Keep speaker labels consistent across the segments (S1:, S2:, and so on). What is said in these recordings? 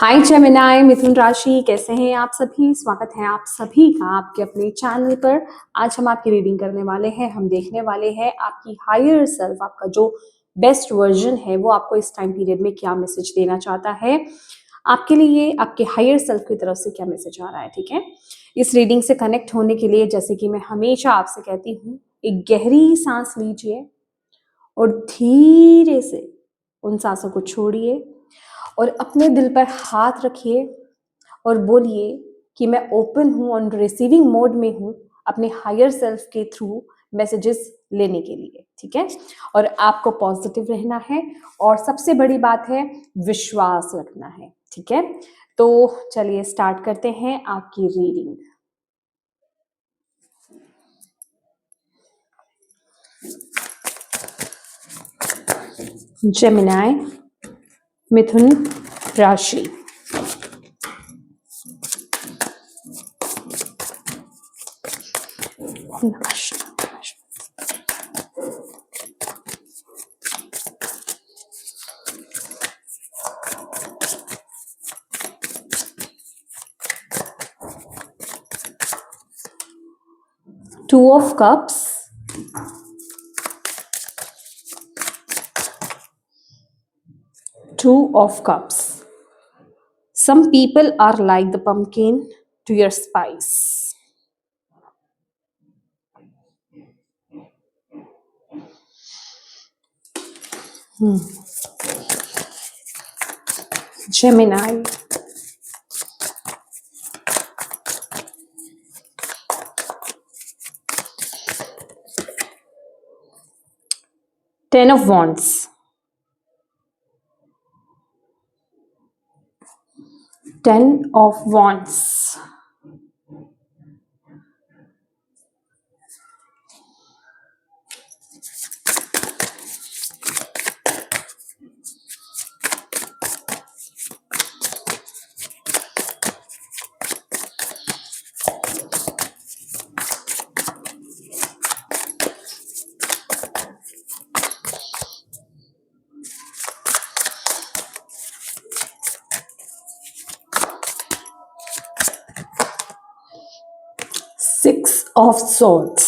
S1: हाय Gemini, मिथुन राशि, कैसे हैं आप सभी। स्वागत है आप सभी का आपके अपने चैनल पर। आज हम आपकी रीडिंग करने वाले हैं। हम देखने वाले हैं आपकी हायर सेल्फ, आपका जो बेस्ट वर्जन है वो आपको इस टाइम पीरियड में क्या मैसेज देना चाहता है। आपके लिए आपके हायर सेल्फ की तरफ से क्या मैसेज आ रहा है, ठीक है। इस रीडिंग से कनेक्ट होने के लिए, जैसे कि मैं हमेशा आपसे कहती हूँ, एक गहरी सांस लीजिए और धीरे से उन सांसों को छोड़िए और अपने दिल पर हाथ रखिए और बोलिए कि मैं ओपन हूँ और रिसीविंग मोड में हूँ अपने हायर सेल्फ के थ्रू मैसेजेस लेने के लिए, ठीक है। और आपको पॉजिटिव रहना है और सबसे बड़ी बात है विश्वास रखना है, ठीक है। तो चलिए स्टार्ट करते हैं आपकी रीडिंग। जेमिनाई, मिथुन राशि, Two of Cups, Two of Cups. Some people are like the pumpkin to your spice. Gemini. Ten of Wands. Ten of Wands. Six of Swords.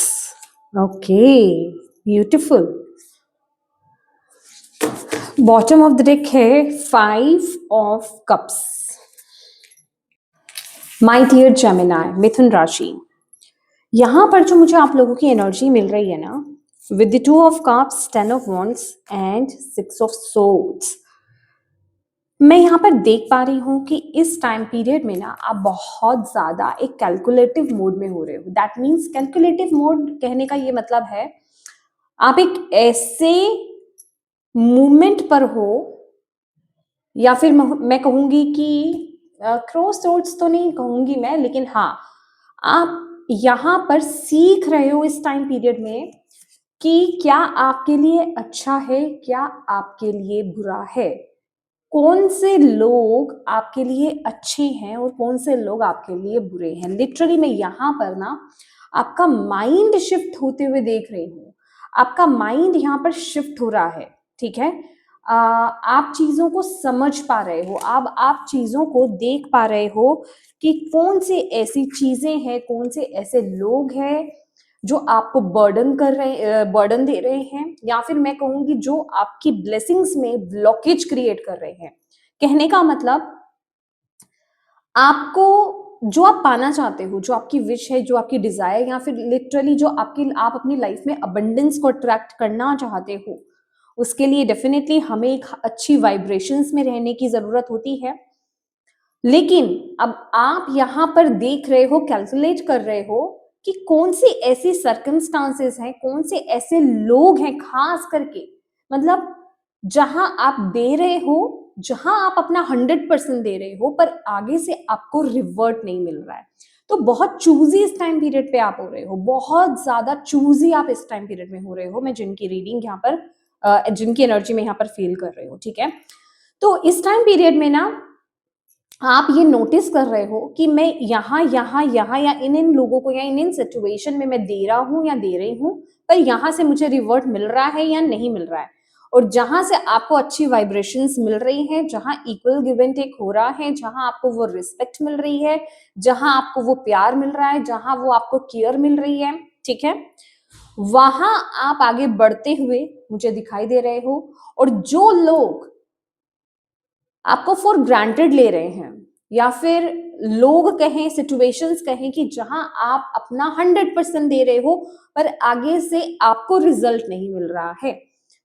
S1: Okay, beautiful. Bottom of the deck है five of cups. My dear Gemini, मिथुन राशि, यहां पर जो मुझे आप लोगों की एनर्जी मिल रही है ना, with the two of cups, ten of wands and six of swords, मैं यहाँ पर देख पा रही हूँ कि इस टाइम पीरियड में ना आप बहुत ज्यादा एक कैलकुलेटिव मोड में हो रहे हो। दैट मीन्स कैलकुलेटिव मोड कहने का ये मतलब है आप एक ऐसे मूवमेंट पर हो, या फिर मैं कहूंगी कि क्रॉस रोड्स तो नहीं कहूंगी मैं, लेकिन हाँ, आप यहाँ पर सीख रहे हो इस टाइम पीरियड में कि क्या आपके लिए अच्छा है, क्या आपके लिए बुरा है, कौन से लोग आपके लिए अच्छे हैं और कौन से लोग आपके लिए बुरे हैं। लिटरली मैं यहाँ पर ना आपका माइंड शिफ्ट होते हुए देख रही हूँ। आपका माइंड यहाँ पर शिफ्ट हो रहा है, ठीक है। आप चीजों को समझ पा रहे हो, अब आप चीजों को देख पा रहे हो कि कौन सी ऐसी चीजें हैं, कौन से ऐसे लोग हैं जो आपको बर्डन दे रहे हैं, या फिर मैं कहूंगी जो आपकी ब्लेसिंग्स में ब्लॉकेज क्रिएट कर रहे हैं। कहने का मतलब आपको जो आप पाना चाहते हो, जो आपकी विश है, जो आपकी डिजायर, या फिर लिटरली जो आप अपनी लाइफ में अबंडेंस को अट्रैक्ट करना चाहते हो, उसके लिए डेफिनेटली हमें एक अच्छी वाइब्रेशंस में रहने की जरूरत होती है। लेकिन अब आप यहाँ पर देख रहे हो, कैलकुलेट कर रहे हो कि कौन सी ऐसी सर्कमस्टांसेस हैं, कौन से ऐसे लोग हैं, खास करके मतलब जहां आप दे रहे हो, जहां आप अपना 100% दे रहे हो, पर आगे से आपको रिवर्ट नहीं मिल रहा है। तो बहुत चूजी इस टाइम पीरियड पे आप हो रहे हो, बहुत ज्यादा चूजी आप इस टाइम पीरियड में हो रहे हो। मैं जिनकी रीडिंग यहाँ पर जिनकी एनर्जी में यहाँ पर फील कर रही हूँ, ठीक है। तो इस टाइम पीरियड में ना आप ये नोटिस कर रहे हो कि मैं यहाँ या इन लोगों को या इन सिचुएशन में मैं दे रहा हूँ या दे रही हूँ, पर यहाँ से मुझे रिवर्ट मिल रहा है या नहीं मिल रहा है। और जहां से आपको अच्छी वाइब्रेशंस मिल रही हैं, जहां इक्वल गिव एंड टेक हो रहा है, जहां आपको वो रिस्पेक्ट मिल रही है, जहां आपको वो प्यार मिल रहा है, जहां वो आपको केयर मिल रही है, ठीक है, वहां आप आगे बढ़ते हुए मुझे दिखाई दे रहे हो। और जो लोग आपको फॉर ग्रांटेड ले रहे हैं, या फिर लोग कहें, सिचुएशंस कहें कि जहां आप अपना 100% दे रहे हो पर आगे से आपको रिजल्ट नहीं मिल रहा है,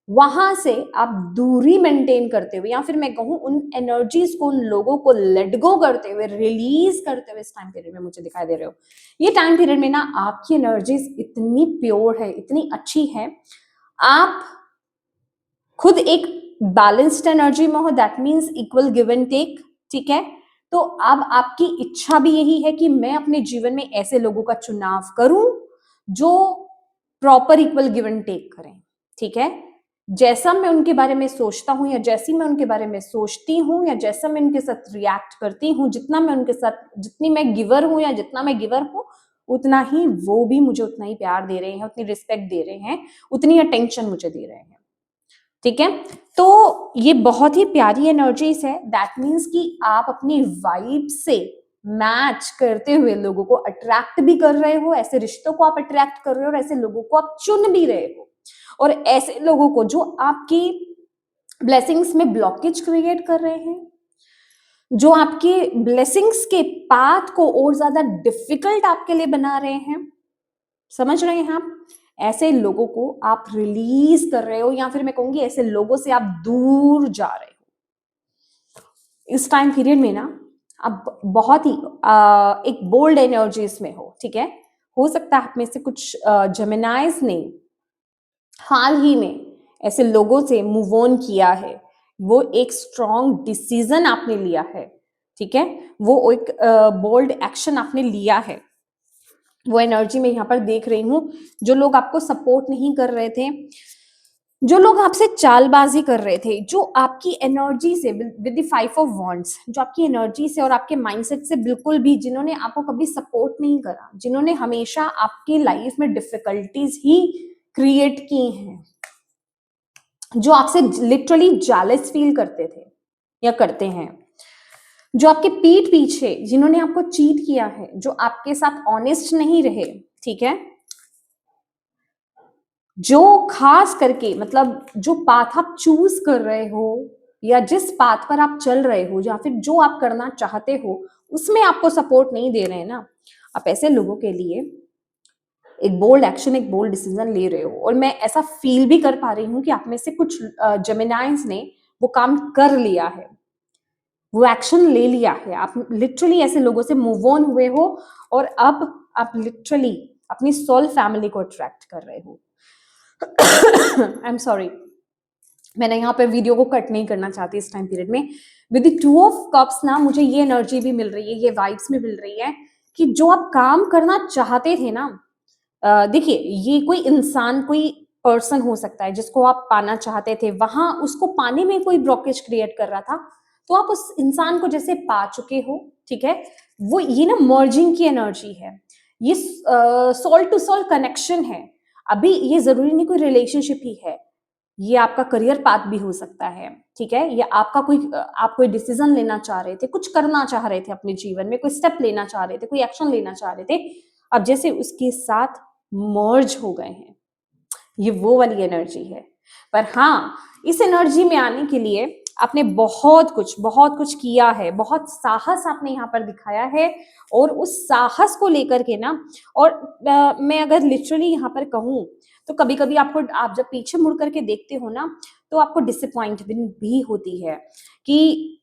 S1: वहां से आप दूरी मेंटेन करते हुए, या फिर मैं कहूं उन एनर्जीज को, उन लोगों को लेट गो करते हुए, रिलीज करते हुए इस टाइम पीरियड में मुझे दिखाई दे रहे हो। ये टाइम पीरियड में ना आपकी एनर्जीज इतनी प्योर है, इतनी अच्छी है, आप खुद एक बैलेंस्ड एनर्जी में हो, that means equal give and take, ठीक है। तो अब आपकी इच्छा भी यही है कि मैं अपने जीवन में ऐसे लोगों का चुनाव करूं जो proper equal give and take करें, ठीक है। जैसा मैं उनके बारे में सोचता हूं, या जैसी मैं उनके बारे में सोचती हूं, या जैसा मैं उनके साथ रिएक्ट करती हूं, जितना मैं उनके साथ, जितनी मैं गिवर हूं या जितना मैं गिवर हूं, उतना ही वो भी मुझे उतना ही प्यार दे रहे हैं, उतनी रिस्पेक्ट दे रहे हैं, उतनी अटेंशन मुझे दे रहे हैं, ठीक है। तो ये बहुत ही प्यारी एनर्जीज है। दैट मीन्स कि आप अपनी वाइब से मैच करते हुए लोगों को अट्रैक्ट भी कर रहे हो, ऐसे रिश्तों को आप अट्रैक्ट कर रहे हो, और ऐसे लोगों को आप चुन भी रहे हो, और ऐसे लोगों को जो आपकी ब्लेसिंग्स में ब्लॉकेज क्रिएट कर रहे हैं, जो आपके ब्लेसिंग्स के पाथ को और ज्यादा डिफिकल्ट आपके लिए बना रहे हैं, समझ रहे हैं आप, ऐसे लोगों को आप रिलीज कर रहे हो, या फिर मैं कहूंगी ऐसे लोगों से आप दूर जा रहे हो। इस टाइम पीरियड में ना आप बहुत ही एक बोल्ड एनर्जीज में हो, ठीक है। हो सकता है आप में से कुछ जेमिनाइज ने हाल ही में ऐसे लोगों से मूव ऑन किया है, वो एक स्ट्रॉन्ग डिसीजन आपने लिया है, ठीक है, वो एक बोल्ड एक्शन आपने लिया है। वो एनर्जी मैं यहाँ पर देख रही हूँ। जो लोग आपको सपोर्ट नहीं कर रहे थे, जो लोग आपसे चालबाजी कर रहे थे, जो आपकी एनर्जी से, विद द 5 ऑफ वॉन्ड्स, जो आपकी एनर्जी से और आपके माइंडसेट से बिल्कुल भी, जिन्होंने आपको कभी सपोर्ट नहीं करा, जिन्होंने हमेशा आपकी लाइफ में डिफिकल्टीज ही क्रिएट की हैं, जो आपसे लिटरली जेलस फील करते थे या करते हैं, जो आपके पीठ पीछे, जिन्होंने आपको चीट किया है, जो आपके साथ ऑनेस्ट नहीं रहे, ठीक है, जो खास करके मतलब जो पाथ आप चूज कर रहे हो, या जिस पाथ पर आप चल रहे हो, या फिर जो आप करना चाहते हो, उसमें आपको सपोर्ट नहीं दे रहे हैं ना, आप ऐसे लोगों के लिए एक बोल्ड एक्शन, एक बोल्ड डिसीजन ले रहे हो। और मैं ऐसा फील भी कर पा रही हूँ कि आप में से कुछ जेमिनाइज ने वो काम कर लिया है, वो एक्शन ले लिया है, आप लिटरली ऐसे लोगों से मूव ऑन हुए हो, और अब आप लिटरली अपनी सोल फैमिली को अट्रैक्ट कर रहे हो। आई एम सॉरी, मैंने यहाँ पे वीडियो को कट नहीं करना चाहती इस टाइम पीरियड में। विद द 2 ऑफ कप्स ना मुझे ये एनर्जी भी मिल रही है, ये वाइब्स भी मिल रही है कि जो आप काम करना चाहते थे ना, देखिए ये कोई इंसान, कोई पर्सन हो सकता है जिसको आप पाना चाहते थे, वहां उसको पाने में कोई ब्लॉकेज क्रिएट कर रहा था, तो आप उस इंसान को जैसे पा चुके हो, ठीक है। वो ये ना मर्जिंग की एनर्जी है, ये सोल टू सोल कनेक्शन है। अभी ये जरूरी नहीं कोई रिलेशनशिप ही है, ये आपका करियर पाथ भी हो सकता है, ठीक है, या आपका कोई आप कोई डिसीजन लेना चाह रहे थे, कुछ करना चाह रहे थे अपने जीवन में, कोई स्टेप लेना चाह रहे थे, कोई एक्शन लेना चाह रहे थे, अब जैसे उसके साथ मर्ज हो गए हैं, ये वो वाली एनर्जी है। पर हाँ, इस एनर्जी में आने के लिए आपने बहुत कुछ किया है, बहुत साहस आपने यहाँ पर दिखाया है, और उस साहस को लेकर के ना, और मैं अगर लिटरली यहाँ पर कहूँ तो कभी कभी आपको, आप जब पीछे मुड़ करके देखते हो ना, तो आपको डिसअपॉइंटमेंट भी होती है कि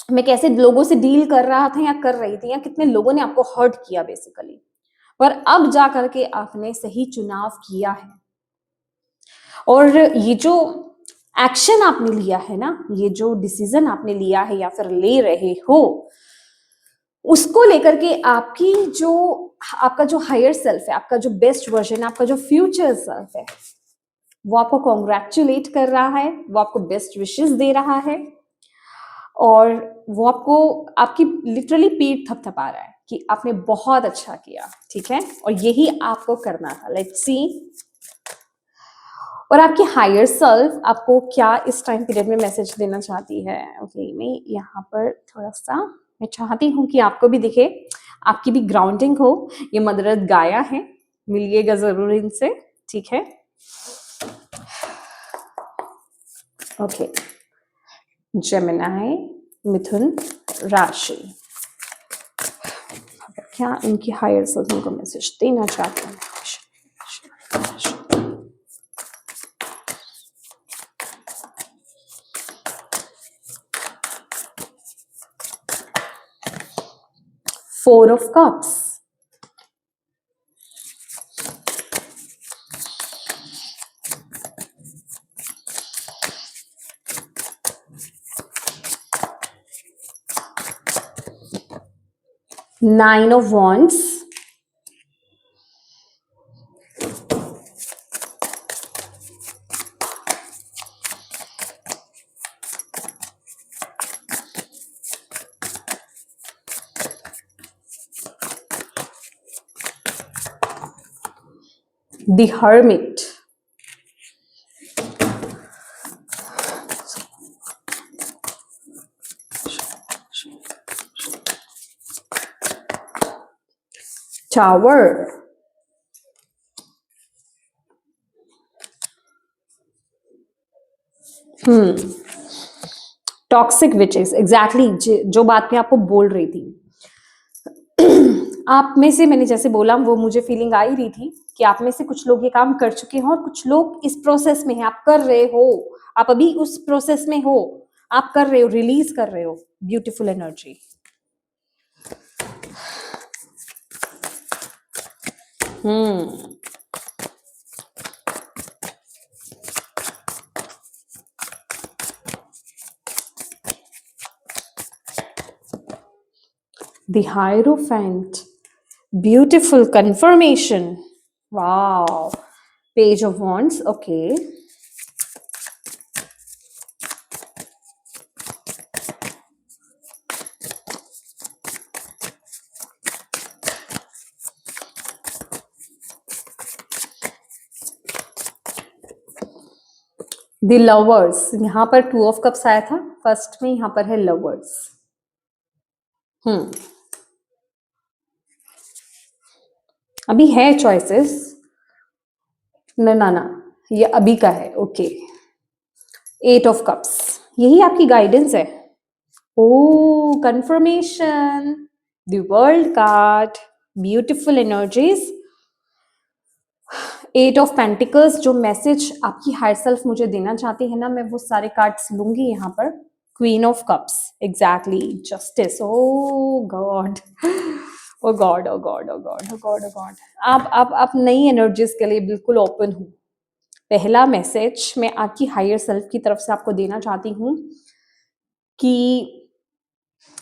S1: मैं कैसे लोगों से डील कर रहा था या कर रही थी, या कितने लोगों ने आपको हर्ट किया बेसिकली। पर अब जा करके आपने सही चुनाव किया है, और ये जो एक्शन आपने लिया है ना, ये जो डिसीजन आपने लिया है या फिर ले रहे हो, उसको लेकर के आपकी जो, आपका जो हायर सेल्फ है, आपका जो बेस्ट वर्जन, आपका जो फ्यूचर सेल्फ है, वो आपको कॉन्ग्रेचुलेट कर रहा है, वो आपको बेस्ट विशेस दे रहा है, और वो आपको, आपकी लिटरली पीठ थपथपा रहा है कि आपने बहुत अच्छा किया, ठीक है, और यही आपको करना था। Let's see. और आपकी हायर सेल्फ आपको क्या इस टाइम पीरियड में मैसेज देना चाहती है। ओके, मैं यहाँ पर थोड़ा सा मैं चाहती हूँ कि आपको भी दिखे, आपकी भी ग्राउंडिंग हो। ये मदरत गाया है, मिलिएगा जरूर इनसे, ठीक है। ओके, जेमिनी, मिथुन राशि, क्या इनकी हायर सेल्फ इनको मैसेज देना चाहते हैं। 4 of Cups, Nine of Wands, the Hermit, Tower, toxic witches, exactly जो बात मैं आपको बोल रही थी। आप में से मैंने जैसे बोला वो मुझे फीलिंग आ ही रही थी कि आप में से कुछ लोग ये काम कर चुके हैं और कुछ लोग इस प्रोसेस में हैं। आप कर रहे हो, आप अभी उस प्रोसेस में हो, आप कर रहे हो, रिलीज कर रहे हो beautiful energy. The Hierophant, beautiful confirmation. Wow. Page of Wands, okay. The Lovers, यहाँ पर 2 of Cups आया था, फर्स्ट में यहाँ पर है Lovers। अभी है चॉइसेस, ना ये अभी का है। ओके, 8 of Cups, यही आपकी गाइडेंस है। Oh, confirmation, the world card, beautiful energies. 8 of Pentacles, जो मैसेज आपकी हायर सेल्फ मुझे देना चाहती है ना, मैं वो सारे कार्ड्स लूंगी यहाँ पर। Queen of cups, exactly, justice. Oh God, oh God, oh God, oh God, oh God, oh God. आप नई एनर्जीज के लिए बिल्कुल ओपन हूँ। पहला मैसेज मैं आपकी हायर सेल्फ की तरफ से आपको देना चाहती हूँ कि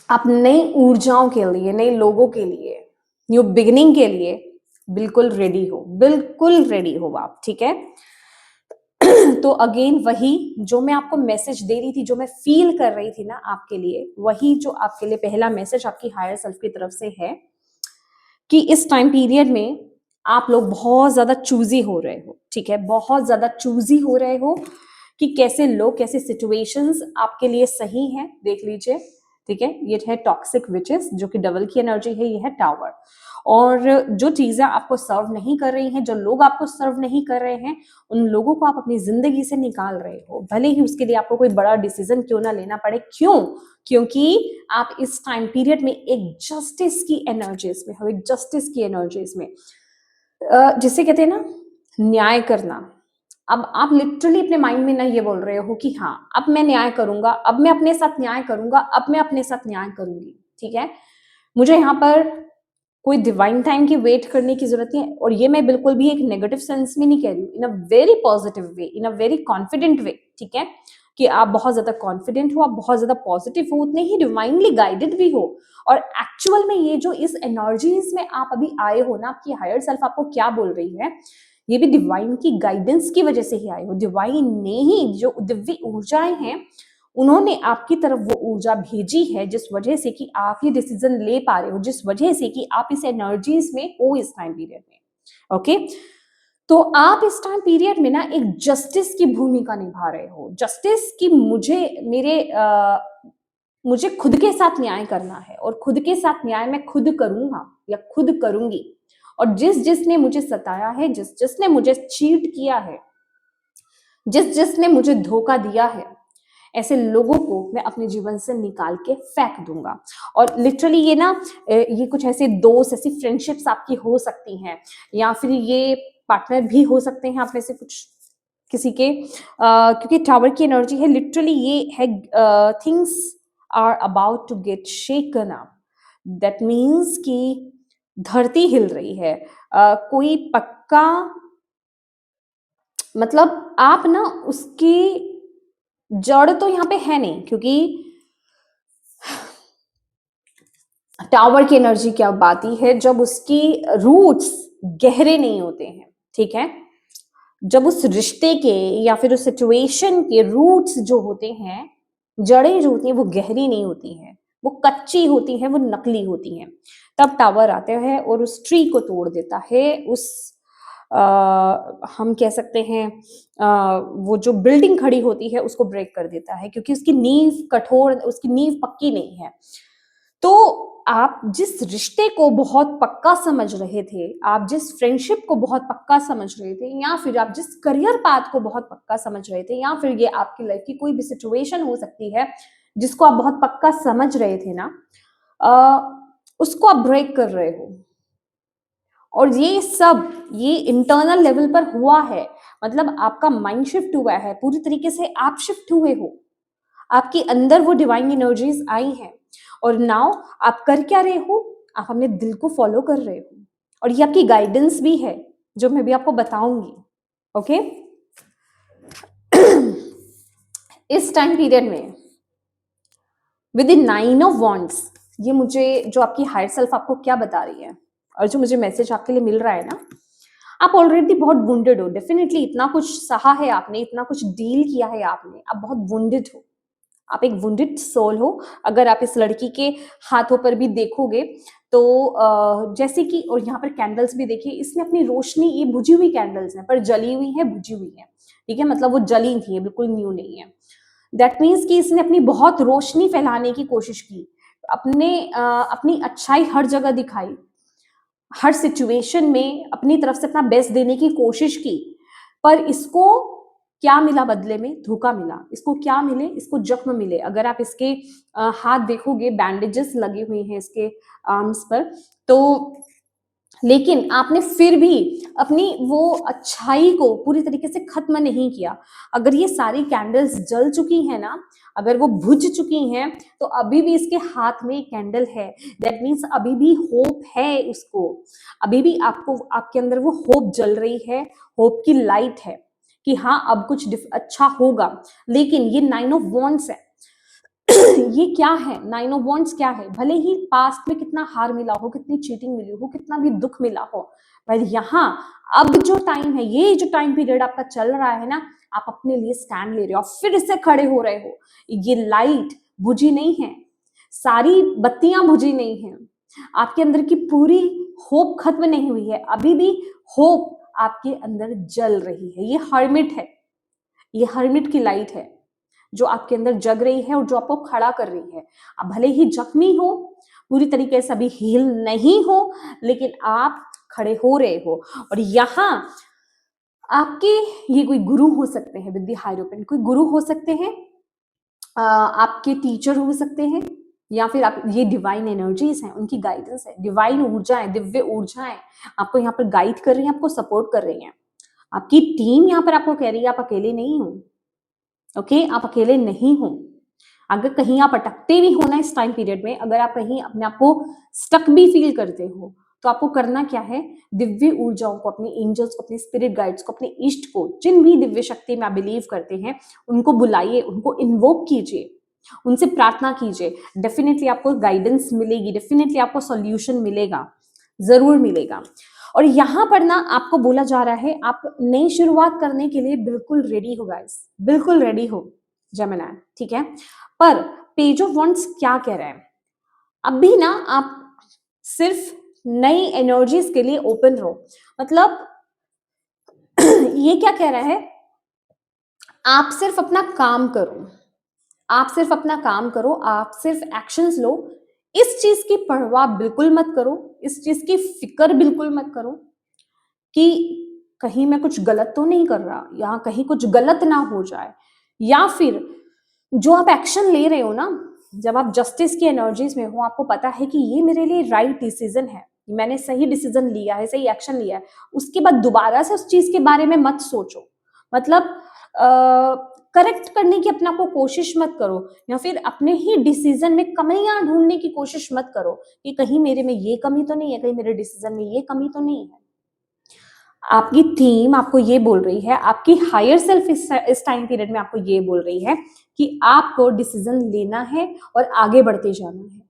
S1: आप नई ऊर्जाओं के लिए, नए लोगों के लिए, न्यू बिगिनिंग के लिए बिल्कुल रेडी हो, बिल्कुल रेडी हो आप, ठीक है। तो अगेन वही जो मैं आपको मैसेज दे रही थी, जो मैं फील कर रही थी ना आपके लिए, वही जो आपके लिए पहला मैसेज आपकी हायर सेल्फ की तरफ से है कि इस टाइम पीरियड में आप लोग बहुत ज्यादा चूजी हो रहे हो, ठीक है, बहुत ज्यादा चूजी हो रहे हो कि कैसे लोग, कैसे सिचुएशंस आपके लिए सही हैं। देख लीजिए, ठीक है, ये है टॉक्सिक विचेस जो कि डबल की एनर्जी है, ये है टावर। और जो चीजें आपको सर्व नहीं कर रही हैं, जो लोग आपको सर्व नहीं कर रहे हैं, उन लोगों को आप अपनी जिंदगी से निकाल रहे हो, भले ही उसके लिए आपको कोई बड़ा डिसीजन क्यों ना लेना पड़े। क्यों? क्योंकि आप इस टाइम पीरियड में एक जस्टिस की एनर्जीज में हो, एक जस्टिस की एनर्जीज में, जिसे कहते हैं ना न्याय करना। अब आप लिटरली अपने माइंड में ना ये बोल रहे हो कि हाँ अब मैं न्याय करूंगा, अब मैं अपने साथ न्याय करूंगा, अब मैं अपने साथ न्याय करूंगी, ठीक है। मुझे यहाँ पर कोई डिवाइन टाइम की वेट करने की जरूरत नहीं है, और ये मैं बिल्कुल भी एक नेगेटिव सेंस में नहीं कह रही हूँ, in a very positive way, in a very confident way, ठीक है, कि आप बहुत ज्यादा कॉन्फिडेंट हो, आप बहुत ज्यादा पॉजिटिव हो, उतने ही डिवाइनली गाइडेड भी हो। और एक्चुअल में ये जो इस एनर्जीज में आप अभी आए हो ना, आपकी हायर सेल्फ आपको क्या बोल रही है, ये भी डिवाइन की गाइडेंस की वजह से ही आए हो। डिवाइन ने ही, जो दिव्य ऊर्जाएं हैं, उन्होंने आपकी तरफ वो ऊर्जा भेजी है, जिस वजह से कि आप ये डिसीजन ले पा रहे हो, जिस वजह से कि आप इस एनर्जीज में हो इस टाइम पीरियड में। ओके, तो आप इस टाइम पीरियड में ना एक जस्टिस की भूमिका निभा रहे हो। जस्टिस की मुझे खुद के साथ न्याय करना है और खुद के साथ न्याय मैं खुद करूँगा या खुद करूँगी। और जिसने मुझे सताया है, जिसने मुझे चीट किया है, जिसने मुझे धोखा दिया है, ऐसे लोगों को मैं अपने जीवन से निकाल के फेंक दूंगा। और लिटरली ये कुछ ऐसे दोस्त, ऐसी फ्रेंडशिप्स आपकी हो सकती हैं, या फिर ये पार्टनर भी हो सकते हैं आप में से कुछ किसी के, क्योंकि टावर की एनर्जी है। लिटरली ये है, things are about to get shaken up. That means कि धरती हिल रही है। कोई पक्का, मतलब आप ना उसकी जड़ तो यहाँ पे है नहीं, क्योंकि टावर की एनर्जी क्या बाती है, जब उसकी रूट्स गहरे नहीं होते हैं, ठीक है, जब उस रिश्ते के या फिर उस सिचुएशन के रूट्स जो होते हैं, जड़ें जो होती हैं वो गहरी नहीं होती हैं, वो कच्ची होती हैं, वो नकली होती हैं, तब टावर आता है और उस ट्री को तोड़ देता है। हम कह सकते हैं वो जो बिल्डिंग खड़ी होती है उसको ब्रेक कर देता है, क्योंकि उसकी नींव कठोर, उसकी नींव पक्की नहीं है। तो आप जिस रिश्ते को बहुत पक्का समझ रहे थे, आप जिस फ्रेंडशिप को बहुत पक्का समझ रहे थे, या फिर आप जिस करियर पाथ को बहुत पक्का समझ रहे थे, या फिर ये आपकी लाइफ की कोई भी सिचुएशन हो सकती है जिसको आप बहुत पक्का समझ रहे थे ना, उसको आप ब्रेक कर रहे हो। और ये इंटरनल लेवल पर हुआ है, मतलब आपका माइंड शिफ्ट हुआ है, पूरी तरीके से आप शिफ्ट हुए हो, आपके अंदर वो डिवाइन एनर्जीज आई हैं। और नाउ आप कर क्या रहे हो, आप अपने दिल को फॉलो कर रहे हो, और ये आपकी गाइडेंस भी है जो मैं भी आपको बताऊंगी। ओके इस टाइम पीरियड में विद इन 9 ऑफ वॉन्ड्स, ये मुझे जो आपकी हायर सेल्फ आपको क्या बता रही है, और जो मुझे मैसेज आपके लिए मिल रहा है ना, आप ऑलरेडी बहुत वुंडेड हो। डेफिनेटली इतना कुछ सहा है आपने, इतना कुछ डील किया है आपने, आप बहुत वुंडेड हो, आप एक वुंडेड सोल हो। अगर आप इस लड़की के हाथों पर भी देखोगे तो जैसे कि, और यहाँ पर कैंडल्स भी देखिए, इसने अपनी रोशनी, ये बुझी हुई कैंडल्स हैं पर जली हुई है, बुझी हुई है, ठीक है, मतलब वो जली थी, बिल्कुल न्यू नहीं है। दैट मीन्स कि इसने अपनी बहुत रोशनी फैलाने की कोशिश की, अपनी अच्छाई हर जगह दिखाई, हर सिचुएशन में अपनी तरफ से अपना बेस्ट देने की कोशिश की, पर इसको क्या मिला बदले में? धोखा मिला। इसको क्या मिले? इसको जख्म मिले। अगर आप इसके हाथ देखोगे, बैंडेजेस लगे हुए हैं इसके आर्म्स पर, तो लेकिन आपने फिर भी अपनी वो अच्छाई को पूरी तरीके से खत्म नहीं किया। अगर ये सारी कैंडल्स जल चुकी हैं ना, अगर वो बुझ चुकी हैं, तो अभी भी इसके हाथ में कैंडल है। दैट मीन्स अभी भी होप है उसको, अभी भी आपको, आपके अंदर वो होप जल रही है, होप की लाइट है कि हाँ अब कुछ अच्छा होगा। लेकिन ये 9 ऑफ वॉन्ड्स है। ये क्या है? 9 ऑफ वॉन्ड्स क्या है? भले ही पास्ट में कितना हार मिला हो, कितनी चीटिंग मिली हो, कितना भी दुख मिला हो, पर यहाँ अब जो टाइम है, ये जो टाइम पीरियड आपका चल रहा है ना, आप अपने लिए स्टैंड ले रहे हो, फिर से खड़े हो रहे हो। ये लाइट बुझी नहीं है, सारी बत्तियां बुझी नहीं है, आपके अंदर की पूरी होप खत्म नहीं हुई है, अभी भी होप आपके अंदर जल रही है। ये हर्मिट है, ये हर्मिट की लाइट है जो आपके अंदर जग रही है और जो आपको खड़ा कर रही है। आप भले ही जख्मी हो, पूरी तरीके से अभी हील नहीं हो, लेकिन आप खड़े हो रहे हो। और यहाँ आपके ये कोई गुरु हो सकते हैं, विद द हायरोपेंट कोई गुरु हो सकते हैं, आपके टीचर हो सकते हैं, या फिर आप, ये डिवाइन एनर्जीज हैं, उनकी गाइडेंस है, डिवाइन ऊर्जाएं, दिव्य ऊर्जाएं आपको यहाँ पर गाइड कर रही हैं, आपको सपोर्ट कर रही हैं। आपकी टीम यहाँ पर आपको कह रही है आप अकेले नहीं हो। ओके आप अकेले नहीं हो। अगर कहीं आप अटकते भी हो ना इस टाइम पीरियड में, अगर आप कहीं अपने आप को स्टक भी फील करते हो, तो आपको करना क्या है? दिव्य ऊर्जाओं को, अपने एंजल्स को, अपने स्पिरिट गाइड्स को, अपने इष्ट को, जिन भी दिव्य शक्ति में आप बिलीव करते हैं, उनको बुलाइए, उनको इन्वोक कीजिए, उनसे प्रार्थना कीजिए। डेफिनेटली आपको गाइडेंस मिलेगी, डेफिनेटली आपको सॉल्यूशन मिलेगा, जरूर मिलेगा। और यहाँ पर ना आपको बोला जा रहा है, आप नई शुरुआत करने के लिए बिल्कुल रेडी हो गाइस, बिल्कुल रेडी हो जेमिनी, ठीक है। पर पेज ऑफ वॉन्ड्स क्या कह रहे हैं? अभी ना आप सिर्फ नई एनर्जीज के लिए ओपन रहो। मतलब ये क्या कह रहा है, आप सिर्फ अपना काम करो, आप सिर्फ अपना काम करो, आप सिर्फ एक्शंस लो, इस चीज की परवाह बिल्कुल मत करो, इस चीज की फिक्र बिल्कुल मत करो कि कहीं मैं कुछ गलत तो नहीं कर रहा, या कहीं कुछ गलत ना हो जाए, या फिर जो आप एक्शन ले रहे हो ना, जब आप जस्टिस की एनर्जीज में हो, आपको पता है कि ये मेरे लिए राइट डिसीजन है, मैंने सही डिसीजन लिया है, सही एक्शन लिया है, उसके बाद दोबारा से उस चीज के बारे में मत सोचो, मतलब करेक्ट करने की अपना को कोशिश मत करो, या फिर अपने ही डिसीजन में कमियां ढूंढने की कोशिश मत करो कि कहीं मेरे में ये कमी तो नहीं है, कहीं मेरे डिसीजन में ये कमी तो नहीं है। आपकी टीम आपको ये बोल रही है, आपकी हायर सेल्फ इस टाइम पीरियड में आपको ये बोल रही है कि आपको डिसीजन लेना है और आगे बढ़ते जाना है,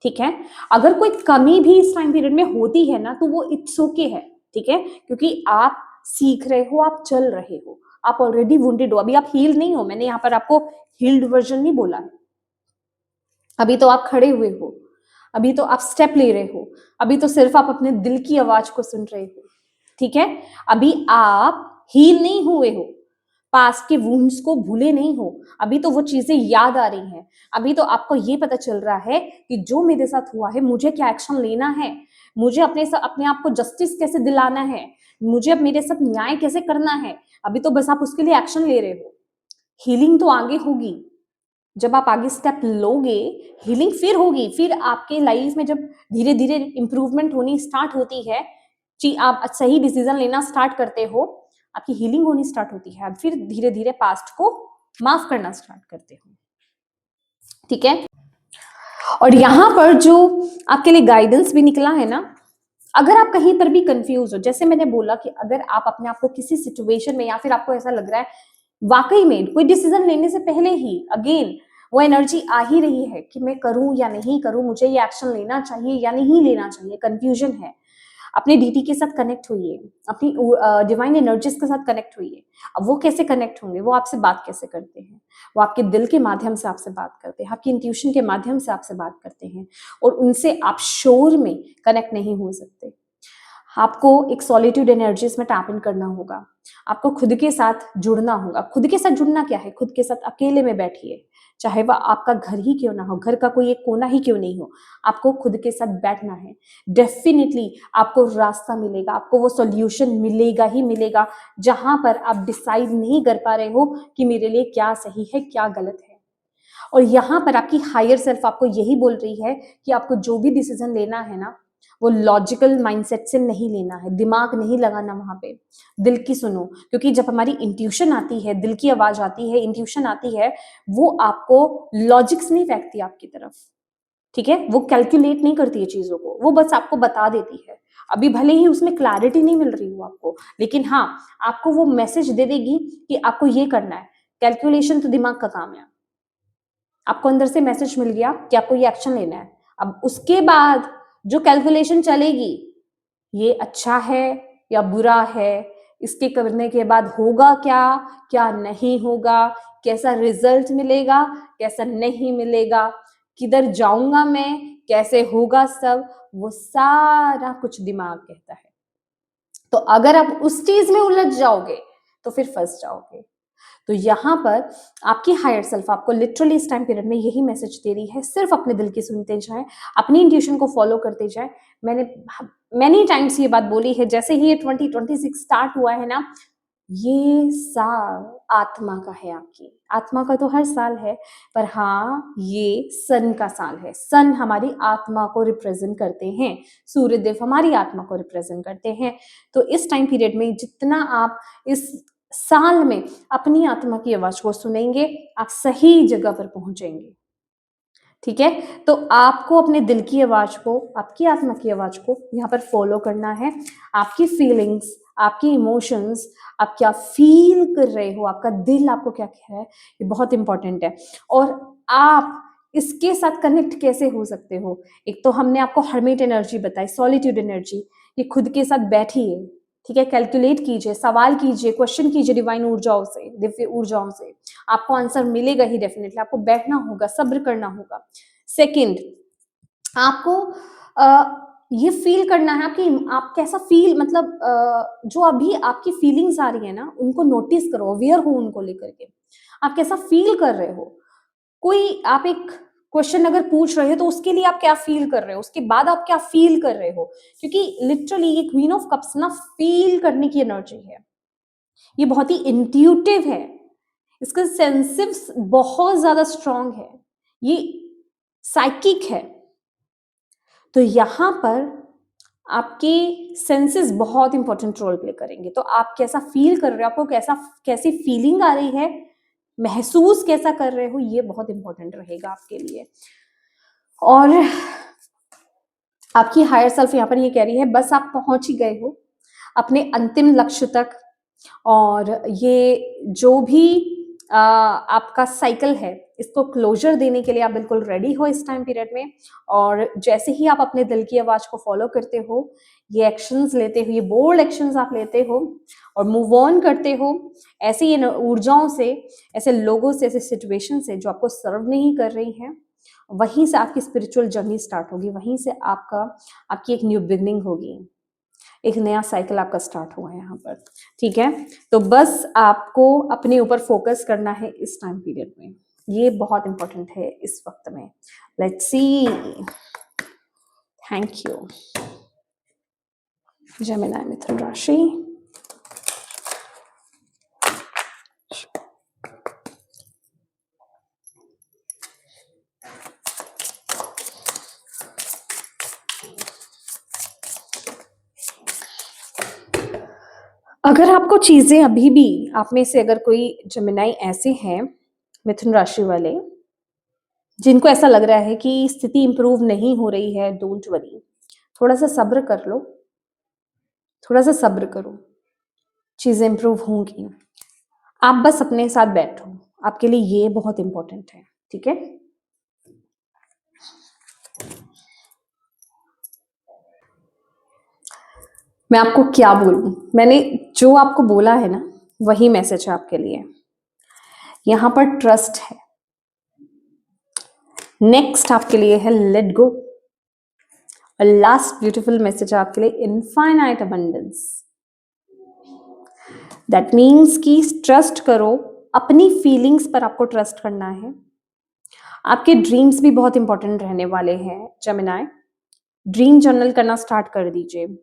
S1: ठीक है। अगर कोई कमी भी इस टाइम पीरियड में होती है ना, तो वो इट्स ओके है, ठीक है, क्योंकि आप सीख रहे हो, आप चल रहे हो, आप ऑलरेडी वुंडेड हो, अभी आप हील नहीं हो, मैंने यहाँ पर आपको हील्ड वर्जन नहीं बोला है, अभी तो आप खड़े हुए हो, अभी तो आप स्टेप ले रहे हो, अभी तो सिर्फ आप अपने दिल की आवाज को सुन रहे हो, ठीक है। अभी आप हील नहीं हुए हो, पास्ट के वुंड्स को भूले नहीं हो, अभी तो वो चीजें याद आ रही हैं, अभी तो आपको ये पता चल रहा है कि जो मेरे साथ हुआ है मुझे क्या एक्शन लेना है, मुझे अपने आप को जस्टिस कैसे दिलाना है, मुझे अब मेरे साथ न्याय कैसे करना है, अभी तो बस आप उसके लिए एक्शन ले रहे हो। हीलिंग तो आगे होगी, जब आप आगे स्टेप लोगे हीलिंग फिर होगी, फिर आपके लाइफ में जब धीरे धीरे इंप्रूवमेंट होनी स्टार्ट होती है, आप सही डिसीजन लेना स्टार्ट करते हो, आपकी हीलिंग होनी स्टार्ट होती है, आप फिर धीरे धीरे पास्ट को माफ करना स्टार्ट करते हो, ठीक है। और यहां पर जो आपके लिए गाइडेंस भी निकला है ना, अगर आप कहीं पर भी कंफ्यूज हो, जैसे मैंने बोला कि अगर आप अपने आप को किसी सिचुएशन में, या फिर आपको ऐसा लग रहा है वाकई में कोई डिसीजन लेने से पहले ही अगेन वो एनर्जी आ ही रही है कि मैं करूं या नहीं करूं, मुझे ये एक्शन लेना चाहिए या नहीं लेना चाहिए, कंफ्यूजन है, अपने डीटी के साथ कनेक्ट होइए, अपनी डिवाइन एनर्जीज के साथ कनेक्ट होइए। अब वो कैसे कनेक्ट होंगे, वो आपसे बात कैसे करते हैं, वो आपके दिल के माध्यम से आपसे बात करते हैं, आपकी इंट्यूशन के माध्यम से आपसे बात करते हैं, और उनसे आप शोर में कनेक्ट नहीं हो सकते। आपको एक सॉलिट्यूड एनर्जीज में टैप इन करना होगा, आपको खुद के साथ जुड़ना होगा। खुद के साथ जुड़ना क्या है, खुद के साथ अकेले में बैठिए, चाहे वह आपका घर ही क्यों ना हो, घर का कोई एक कोना ही क्यों नहीं हो, आपको खुद के साथ बैठना है। डेफिनेटली आपको रास्ता मिलेगा, आपको वो सॉल्यूशन मिलेगा ही मिलेगा, जहां पर आप डिसाइड नहीं कर पा रहे हो कि मेरे लिए क्या सही है क्या गलत है। और यहाँ पर आपकी हायर सेल्फ आपको यही बोल रही है कि आपको जो भी डिसीजन लेना है ना, वो लॉजिकल माइंडसेट से नहीं लेना है, दिमाग नहीं लगाना वहां पे, दिल की सुनो। क्योंकि जब हमारी इंट्यूशन आती है, दिल की आवाज आती है, इंट्यूशन आती है, वो आपको लॉजिक्स नहीं फेंकती आपकी तरफ, ठीक है, वो कैलकुलेट नहीं करती है चीजों को, वो बस आपको बता देती है। अभी भले ही उसमें क्लैरिटी नहीं मिल रही हो आपको, लेकिन हाँ, आपको वो मैसेज दे देगी कि आपको ये करना है। कैलकुलेशन तो दिमाग का काम है, आपको अंदर से मैसेज मिल गया कि आपको ये एक्शन लेना है। अब उसके बाद जो कैलकुलेशन चलेगी, ये अच्छा है या बुरा है, इसके करने के बाद होगा क्या क्या नहीं होगा, कैसा रिजल्ट मिलेगा कैसा नहीं मिलेगा, किधर जाऊंगा मैं, कैसे होगा सब, वो सारा कुछ दिमाग कहता है। तो अगर आप उस चीज में उलझ जाओगे तो फिर फंस जाओगे। तो यहाँ पर आपकी हायर सेल्फ आपको लिटरली इस टाइम पीरियड में यही मैसेज दे रही है, सिर्फ अपने दिल की सुनते जाएं, अपनी इंट्यूशन को फॉलो करते जाएं। मैंने मैनी टाइम्स ये बात बोली है, जैसे ही ये 2026 स्टार्ट हुआ है ना, ये साल आत्मा का है, आपकी आत्मा का तो हर साल है, पर हाँ ये सन का साल है। सन हमारी आत्मा को रिप्रेजेंट करते हैं, सूर्य देव हमारी आत्मा को रिप्रेजेंट करते हैं। तो इस टाइम पीरियड में जितना आप इस साल में अपनी आत्मा की आवाज को सुनेंगे, आप सही जगह पर पहुंचेंगे, ठीक है। तो आपको अपने दिल की आवाज को, आपकी आत्मा की आवाज को यहाँ पर फॉलो करना है। आपकी फीलिंग्स, आपकी इमोशंस, आप क्या फील कर रहे हो, आपका दिल आपको क्या कह रहा है, ये बहुत इंपॉर्टेंट है। और आप इसके साथ कनेक्ट कैसे हो सकते हो, एक तो हमने आपको हर्मिट एनर्जी बताई, सॉलिट्यूड एनर्जी, कि खुद के साथ बैठिए, ठीक है, कैलकुलेट कीजिए, सवाल कीजिए, क्वेश्चन कीजिए डिवाइन ऊर्जाओं से, दिव्य ऊर्जाओं से, आपको आंसर मिलेगा ही डेफिनेटली। आपको बैठना होगा, सब्र करना होगा। सेकंड, आपको ये फील करना है आपकी, आप कैसा फील, मतलब जो अभी आपकी फीलिंग्स आ रही है ना, उनको नोटिस करो, अवेयर हो उनको लेकर के। आप कैसा फील कर रहे हो? कोई आप एक क्वेश्चन अगर पूछ रहे हो तो उसके लिए आप क्या फील कर रहे हो, उसके बाद आप क्या फील कर रहे हो? क्योंकि लिटरली ये क्वीन ऑफ कप्स ना फील करने की एनर्जी है, ये बहुत ही इंट्यूटिव है, इसका सेंसिव्स बहुत ज्यादा स्ट्रांग है, ये साइकिक है। तो यहां पर आपके सेंसेस बहुत इंपॉर्टेंट रोल प्ले करेंगे। तो आप कैसा फील कर रहे हो, आपको कैसी फीलिंग आ रही है, महसूस कैसा कर रहे हो, ये बहुत इंपॉर्टेंट रहेगा आपके लिए। और आपकी हायर सेल्फ यहाँ पर ये कह रही है बस आप पहुंच ही गए हो अपने अंतिम लक्ष्य तक, और ये जो भी आपका साइकिल है इसको क्लोजर देने के लिए आप बिल्कुल रेडी हो इस टाइम पीरियड में। और जैसे ही आप अपने दिल की आवाज को फॉलो करते हो, ये एक्शंस लेते हो, ये बोल्ड एक्शंस आप लेते हो और मूव ऑन करते हो ऐसी ऊर्जाओं से, ऐसे लोगों से, ऐसे सिचुएशन से जो आपको सर्व नहीं कर रही हैं, वहीं से आपकी स्पिरिचुअल जर्नी स्टार्ट होगी, वहीं से आपकी एक न्यू बिगनिंग होगी, एक नया साइकिल आपका स्टार्ट हुआ है यहाँ पर। ठीक है, तो बस आपको अपने ऊपर फोकस करना है इस टाइम पीरियड में, ये बहुत इंपॉर्टेंट है इस वक्त में। Let's see. Thank you. Gemini मिथुन राशि। अगर आपको चीजें अभी भी, आप में से अगर कोई जेमिनी ऐसे हैं मिथुन राशि वाले जिनको ऐसा लग रहा है कि स्थिति इंप्रूव नहीं हो रही है, डोंट वरी, थोड़ा सा सब्र कर लो, थोड़ा सा सब्र करो, चीजें इंप्रूव होंगी। आप बस अपने साथ बैठो, आपके लिए ये बहुत इंपॉर्टेंट है। ठीक है, मैं आपको क्या बोलूं, मैंने जो आपको बोला है ना वही मैसेज है आपके लिए। यहां पर ट्रस्ट है। नेक्स्ट आपके लिए है लेट गो। और लास्ट ब्यूटीफुल मैसेज है आपके लिए इनफाइनाइट अबंडेंस। दैट मीन्स कि ट्रस्ट करो, अपनी फीलिंग्स पर आपको ट्रस्ट करना है। आपके ड्रीम्स भी बहुत इंपॉर्टेंट रहने वाले हैं जेमिनी। ड्रीम जर्नल करना स्टार्ट कर दीजिए।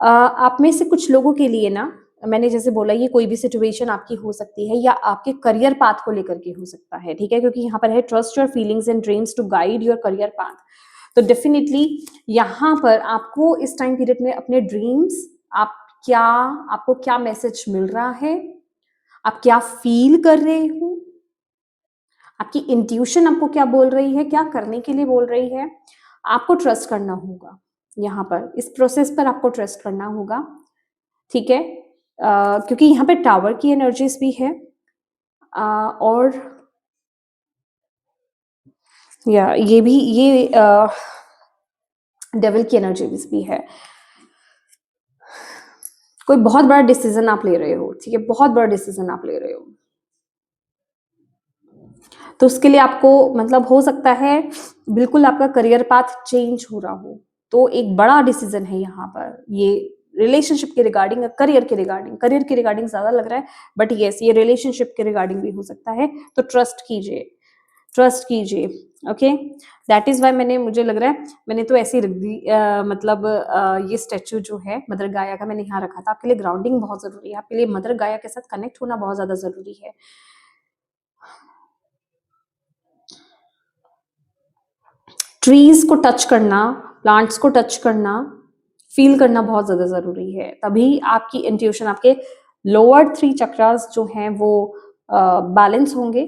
S1: आप में से कुछ लोगों के लिए ना, मैंने जैसे बोला, ये कोई भी सिचुएशन आपकी हो सकती है या आपके करियर पाथ को लेकर के हो सकता है। ठीक है, क्योंकि यहाँ पर है trust your feelings and dreams to guide your career path. तो डेफिनेटली यहाँ पर आपको इस टाइम पीरियड में अपने ड्रीम्स, आपको क्या मैसेज मिल रहा है, आप क्या फील कर रहे हो, आपकी इंट्यूशन आपको क्या बोल रही है, क्या करने के लिए बोल रही है, आपको ट्रस्ट करना होगा। यहाँ पर इस प्रोसेस पर आपको ट्रस्ट करना होगा। ठीक है, क्योंकि यहाँ पे टावर की एनर्जीज भी है, और ये डेविल की एनर्जीज भी है। कोई बहुत बड़ा डिसीजन आप ले रहे हो, ठीक है, बहुत बड़ा डिसीजन आप ले रहे हो, तो उसके लिए आपको, मतलब हो सकता है बिल्कुल आपका करियर पाथ चेंज हो रहा हो, तो एक बड़ा डिसीजन है यहाँ पर। ये रिलेशनशिप के रिगार्डिंग, करियर के रिगार्डिंग ज्यादा लग रहा है, बट यस, ये रिलेशनशिप के रिगार्डिंग भी हो सकता है। तो ट्रस्ट कीजिए, ट्रस्ट कीजिए। ओके, दैट इज वाई मुझे लग रहा है मैंने तो ऐसे ही रख दी, मतलब ये स्टैचू जो है मदर गाया का मैंने यहाँ रखा था। आपके लिए ग्राउंडिंग बहुत जरूरी है, आपके लिए मदर गाया के साथ कनेक्ट होना बहुत ज्यादा जरूरी है। ट्रीज को टच करना, प्लांट्स को टच करना, फील करना बहुत ज्यादा जरूरी है, तभी आपकी इंट्यूशन, आपके लोअर 3 चक्रास जो हैं वो बैलेंस होंगे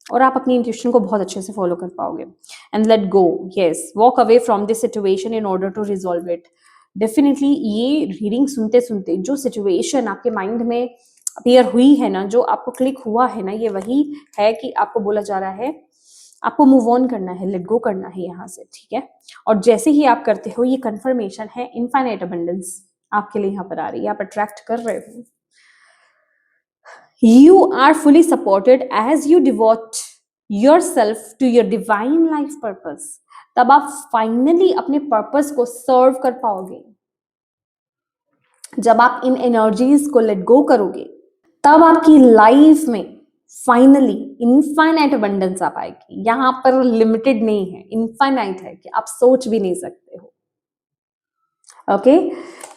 S1: और आप अपनी इंट्यूशन को बहुत अच्छे से फॉलो कर पाओगे। And let go, yes, walk away from this situation in order to resolve it. Definitely ये रीडिंग सुनते सुनते जो सिचुएशन आपके माइंड में अपीयर हुई है ना, जो आपको क्लिक हुआ है ना, ये वही है कि आपको बोला जा रहा है आपको मूव ऑन करना है, लेट गो करना है यहाँ से। ठीक है, और जैसे ही आप करते हो, ये कंफर्मेशन है इनफाइनाइट अबंडेंस आपके लिए यहाँ पर आ रही है, आप अट्रैक्ट कर रहे हो। You are fully supported as you devote yourself to your divine life purpose. तब आप फाइनली अपने पर्पस को सर्व कर पाओगे। जब आप इन एनर्जीज को लेट गो करोगे, तब आपकी लाइफ में फाइनली इनफाइनाइट अबंडेंस आ पाएगी। यहां पर लिमिटेड नहीं है, इनफाइनाइट है कि आप सोच भी नहीं सकते हो। ओके,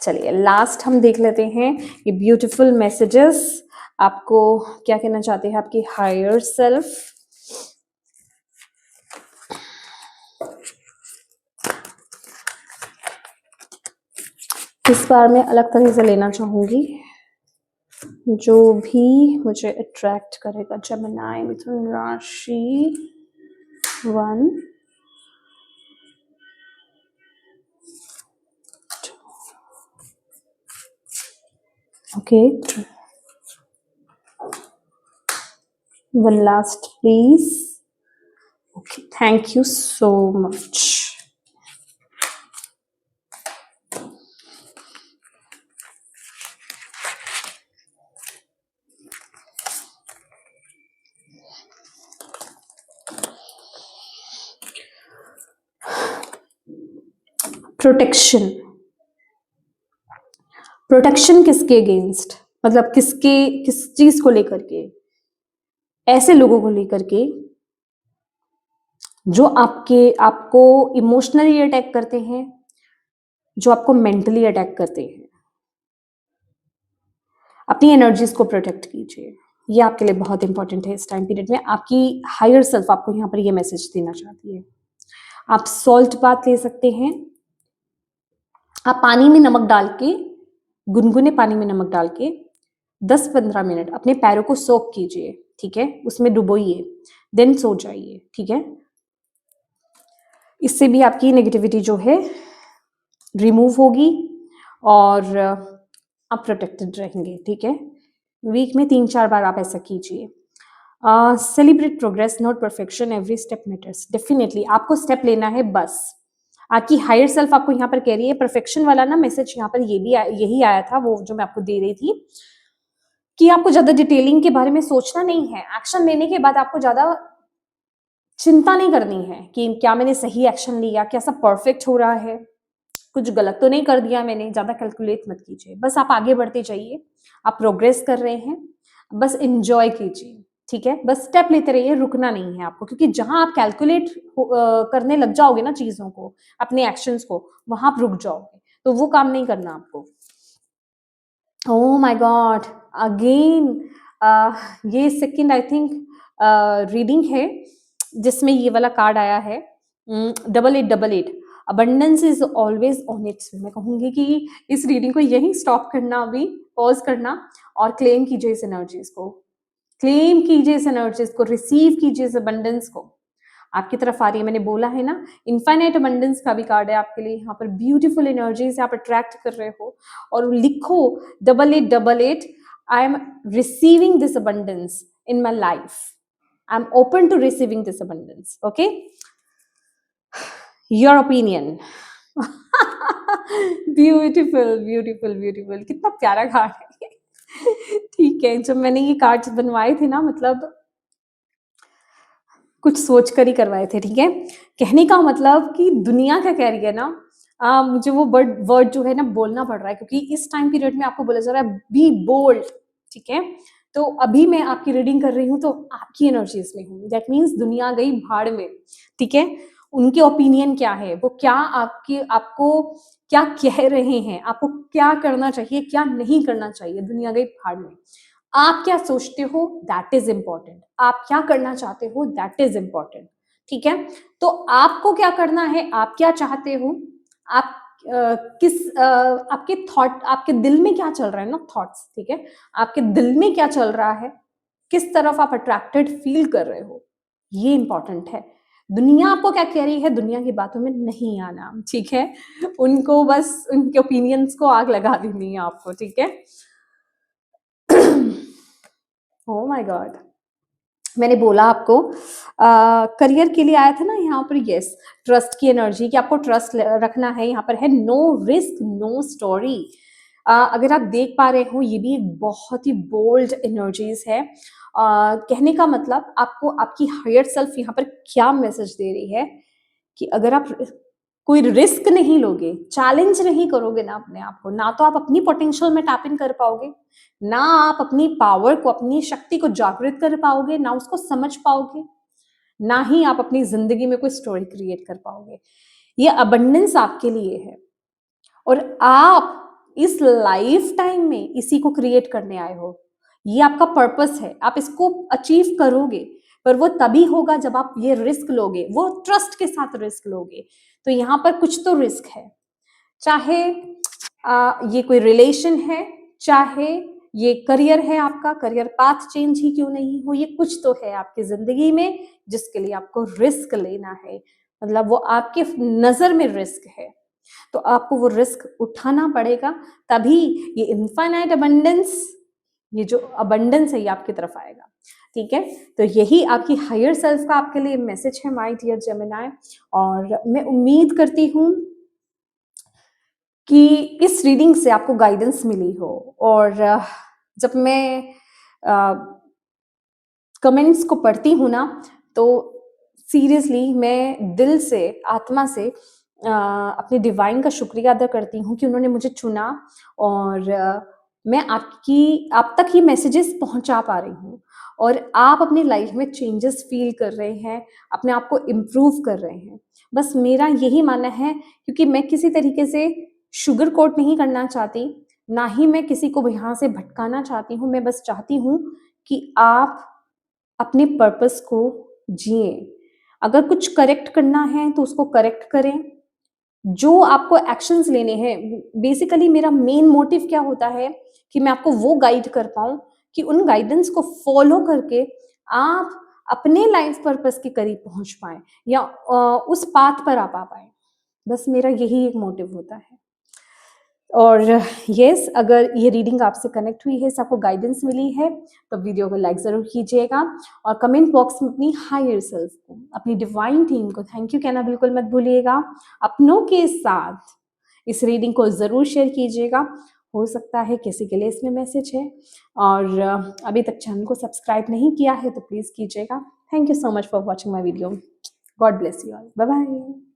S1: चलिए लास्ट हम देख लेते हैं ये ब्यूटीफुल मैसेजेस। आपको क्या कहना चाहते हैं आपकी हायर सेल्फ। इस बार मैं अलग तरह से लेना चाहूंगी, जो भी मुझे अट्रैक्ट करेगा। जेमिनी मिथुन राशि 1, okay, 1 last please. Okay, thank you so much. Protection, protection किसके अगेंस्ट, मतलब किसके, किस चीज को लेकर के? ऐसे लोगों को लेकर के जो आपको इमोशनली अटैक करते हैं, जो आपको मेंटली अटैक करते हैं। अपनी एनर्जीज को प्रोटेक्ट कीजिए, ये आपके लिए बहुत इंपॉर्टेंट है इस टाइम पीरियड में। आपकी हायर सेल्फ आपको यहाँ पर ये मैसेज देना चाहती है। आप सॉल्ट बाथ ले सकते हैं, आप पानी में नमक डाल के, गुनगुने पानी में नमक डाल के 10-15 मिनट अपने पैरों को सोक कीजिए, ठीक है, उसमें डुबोइए, देन सो जाइए, ठीक है। इससे भी आपकी नेगेटिविटी जो है रिमूव होगी और आप प्रोटेक्टेड रहेंगे, ठीक है। वीक में 3-4 बार आप ऐसा कीजिए। Celebrate progress not perfection, every step matters. Definitely आपको स्टेप लेना है बस। आपकी हायर सेल्फ आपको यहाँ पर कह रही है, परफेक्शन वाला ना मैसेज यहाँ पर यही आया था, वो जो मैं आपको दे रही थी, कि आपको ज्यादा डिटेलिंग के बारे में सोचना नहीं है। एक्शन लेने के बाद आपको ज्यादा चिंता नहीं करनी है कि क्या मैंने सही एक्शन लिया, क्या सब परफेक्ट हो रहा है, कुछ गलत तो नहीं कर दिया मैंने। ज्यादा कैलकुलेट मत कीजिए, बस आप आगे बढ़ते जाइए। आप प्रोग्रेस कर रहे हैं, बस एंजॉय कीजिए, ठीक है। बस स्टेप लेते रहिए, रुकना नहीं है आपको, क्योंकि जहां आप कैलकुलेट करने लग जाओगे ना चीजों को, अपने एक्शंस को, वहां आप रुक जाओगे, तो वो काम नहीं करना आपको। ओह माय गॉड, अगेन ये सेकंड आई थिंक रीडिंग है जिसमें ये वाला कार्ड आया है, 8888। Abundance is always on its way. मैं कहूंगी कि इस रीडिंग को यहीं स्टॉप करना, अभी पॉज करना और क्लेम कीजिए इस एनर्जीज को, क्लेम कीजिए इस एनर्जीज को, रिसीव कीजिए इस अबंडेंस को। आपकी तरफ आ रही है, मैंने बोला है ना, इनफाइनाइट अबंडेंस का भी कार्ड है आपके लिए। यहाँ पर ब्यूटीफुल एनर्जीज आप अट्रैक्ट कर रहे हो, और लिखो 8888, I am receiving this abundance in my life, I am open to receiving this abundance. Okay, your opinion. Beautiful beautiful beautiful, कितना प्यारा कार्ड है। ठीक है, जब मैंने ये कार्ड्स बनवाए थे ना, मतलब कुछ सोच कर ही करवाए थे, ठीक है। कहने का मतलब कि दुनिया क्या कह रही है ना, मुझे वो वर्ड जो है ना बोलना पड़ रहा है, क्योंकि इस टाइम पीरियड में आपको बोला जा रहा है बी बोल्ड, ठीक है। तो अभी मैं आपकी रीडिंग कर रही हूँ तो आपकी एनर्जीज में हूँ, दैट मीन्स दुनिया गई भाड़ में, ठीक है। उनके ओपिनियन क्या है, वो क्या आपको क्या कह रहे हैं, आपको क्या करना चाहिए, क्या नहीं करना चाहिए, दुनिया गई भाड़ में। आप क्या सोचते हो, दैट इज इंपॉर्टेंट। आप क्या करना चाहते हो, दैट इज इंपॉर्टेंट, ठीक है। तो आपको क्या करना है, आप क्या चाहते हो, आप आपके थॉट, आपके दिल में क्या चल रहा है ना, थॉट्स, ठीक है। आपके दिल में क्या चल रहा है, किस तरफ आप अट्रैक्टेड फील कर रहे हो, ये इंपॉर्टेंट है। दुनिया आपको क्या कह रही है, दुनिया की बातों में नहीं आना, ठीक है। उनको बस उनके ओपिनियंस को आग लगा देनी है आपको, ठीक है। ओह माय गॉड, मैंने बोला आपको करियर के लिए आया था ना यहाँ पर, यस, ट्रस्ट की एनर्जी, कि आपको ट्रस्ट रखना है। यहाँ पर है नो रिस्क नो स्टोरी। अगर आप देख पा रहे हो, ये भी एक बहुत ही बोल्ड एनर्जीज है। कहने का मतलब आपको आपकी हायर सेल्फ यहाँ पर क्या मैसेज दे रही है, कि अगर आप कोई रिस्क नहीं लोगे, चैलेंज नहीं करोगे ना अपने आप को, ना तो आप अपनी पोटेंशियल में टैप इन कर पाओगे, ना आप अपनी पावर को, अपनी शक्ति को जागृत कर पाओगे, ना उसको समझ पाओगे, ना ही आप अपनी जिंदगी में कोई स्टोरी क्रिएट कर पाओगे। ये अबंडेंस आपके लिए है और आप इस लाइफ टाइम में इसी को क्रिएट करने आए हो। ये आपका पर्पस है, आप इसको अचीव करोगे, पर वो तभी होगा जब आप ये रिस्क लोगे, वो ट्रस्ट के साथ रिस्क लोगे। तो यहाँ पर कुछ तो रिस्क है, चाहे ये कोई रिलेशन है, चाहे ये करियर है, आपका करियर पाथ चेंज ही क्यों नहीं हो, ये कुछ तो है आपकी जिंदगी में जिसके लिए आपको रिस्क लेना है, मतलब वो आपके नजर में रिस्क है, तो आपको वो रिस्क उठाना पड़ेगा, तभी ये इनफाइनाइट अबंडेंस, ये जो अबंडेंस है ये आपकी तरफ आएगा। ठीक है, तो यही आपकी हायर सेल्फ का आपके लिए मैसेज है माय डियर जेमिनी, और मैं उम्मीद करती हूँ कि इस रीडिंग से आपको गाइडेंस मिली हो। और जब मैं कमेंट्स को पढ़ती हूँ ना, तो सीरियसली मैं दिल से, आत्मा से अपने डिवाइन का शुक्रिया अदा करती हूँ कि उन्होंने मुझे चुना, और मैं आप तक ये मैसेजेस पहुंचा पा रही हूँ, और आप अपनी लाइफ में चेंजेस फील कर रहे हैं, अपने आप को इम्प्रूव कर रहे हैं। बस मेरा यही मानना है, क्योंकि मैं किसी तरीके से शुगर कोट नहीं करना चाहती, ना ही मैं किसी को यहाँ से भटकाना चाहती हूँ। मैं बस चाहती हूँ कि आप अपने पर्पस को जिए। अगर कुछ करेक्ट करना है तो उसको करेक्ट करें, जो आपको एक्शंस लेने हैं। बेसिकली मेरा मेन मोटिव क्या होता है कि मैं आपको वो गाइड कर पाऊं कि उन गाइडेंस को फॉलो करके आप अपने लाइफ पर्पस के करीब पहुंच पाए, या उस पाथ पर आप आ पाए। बस मेरा यही एक मोटिव होता है। और यस, अगर ये रीडिंग आपसे कनेक्ट हुई है, आपको गाइडेंस मिली है, तो वीडियो को लाइक ज़रूर कीजिएगा, और कमेंट बॉक्स में अपनी हायर सेल्फ को, अपनी डिवाइन टीम को थैंक यू कहना बिल्कुल मत भूलिएगा। अपनों के साथ इस रीडिंग को ज़रूर शेयर कीजिएगा, हो सकता है किसी के लिए इसमें मैसेज है। और अभी तक चैनल को सब्सक्राइब नहीं किया है तो प्लीज़ कीजिएगा। Thank you so much for watching my video. God bless you all. Bye bye.